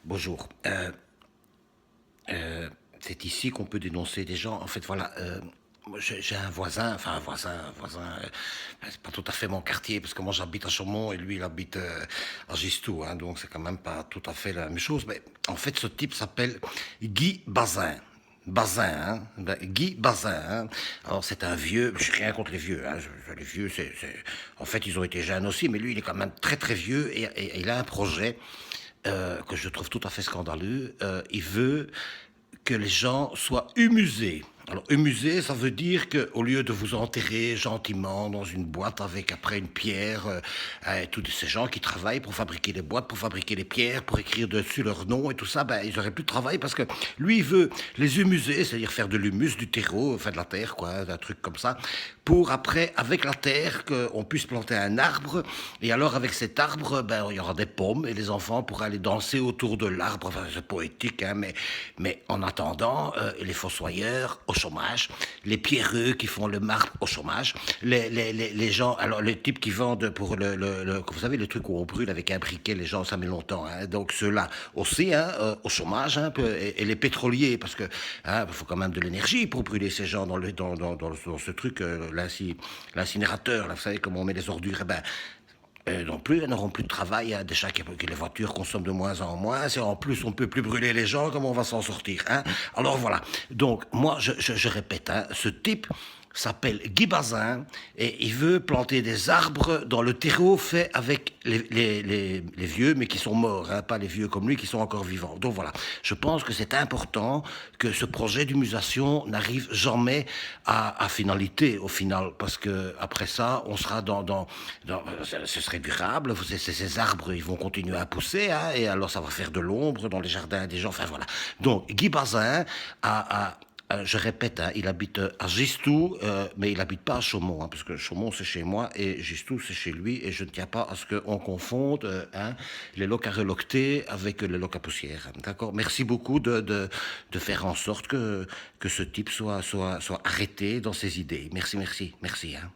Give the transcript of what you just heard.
Bonjour. C'est ici qu'on peut dénoncer des gens. En fait, voilà. Moi, j'ai un voisin, enfin un voisin, c'est pas tout à fait mon quartier, parce que moi j'habite à Chaumont et lui il habite à Gistou, hein, donc c'est quand même pas tout à fait la même chose. Mais en fait, ce type s'appelle Guy Bazin. Bazin, hein, Guy Bazin. Hein. Alors c'est un vieux, je n'ai rien contre les vieux. Hein, les vieux, en fait ils ont été jeunes aussi, mais lui il est quand même très très vieux et il a un projet que je trouve tout à fait scandaleux. Il veut que les gens soient humusés. Alors, humusé, ça veut dire qu'au lieu de vous enterrer gentiment dans une boîte avec après une pierre, tous ces gens qui travaillent pour fabriquer les boîtes, pour fabriquer les pierres, pour écrire dessus leur nom et tout ça, ben, ils auraient plus de travail parce que lui, il veut les humuser, c'est-à-dire faire de l'humus, du terreau, enfin de la terre, quoi, un truc comme ça, pour après, avec la terre, qu'on puisse planter un arbre. Et alors, avec cet arbre, ben, il y aura des pommes et les enfants pourraient aller danser autour de l'arbre. Enfin, c'est poétique, hein, mais en attendant, les fossoyeurs au chômage, les pierreux qui font le marbre au chômage, les gens, alors les types qui vendent pour vous savez, le truc où on brûle avec un briquet, les gens, ça met longtemps, hein, donc ceux-là aussi, hein, au chômage, hein, et les pétroliers, parce que hein, il faut quand même de l'énergie pour brûler ces gens dans ce truc, l'incinérateur, là, vous savez, comment on met les ordures, eh ben, non plus, elles n'auront plus de travail, hein, déjà que les voitures consomment de moins en moins, et en plus on ne peut plus brûler les gens, comment on va s'en sortir, hein? Alors voilà, donc moi je répète, hein, ce type s'appelle Guy Bazin et il veut planter des arbres dans le terreau fait avec les vieux, mais qui sont morts, hein, pas les vieux comme lui qui sont encore vivants. Donc voilà, je pense que c'est important que ce projet d'humusation n'arrive jamais à finalité au final, parce que après ça, on sera ce serait durable, ces arbres, ils vont continuer à pousser, hein, et alors ça va faire de l'ombre dans les jardins des gens, enfin voilà. Donc Guy Bazin je répète, hein, il habite à Gistou, mais il habite pas à Chaumont, hein, parce que Chaumont c'est chez moi et Gistou c'est chez lui, et je ne tiens pas à ce qu'on confonde hein, les locs à relocter avec les locs à poussière. D'accord. Merci beaucoup de faire en sorte que ce type soit arrêté dans ses idées. Merci, merci, merci. Hein.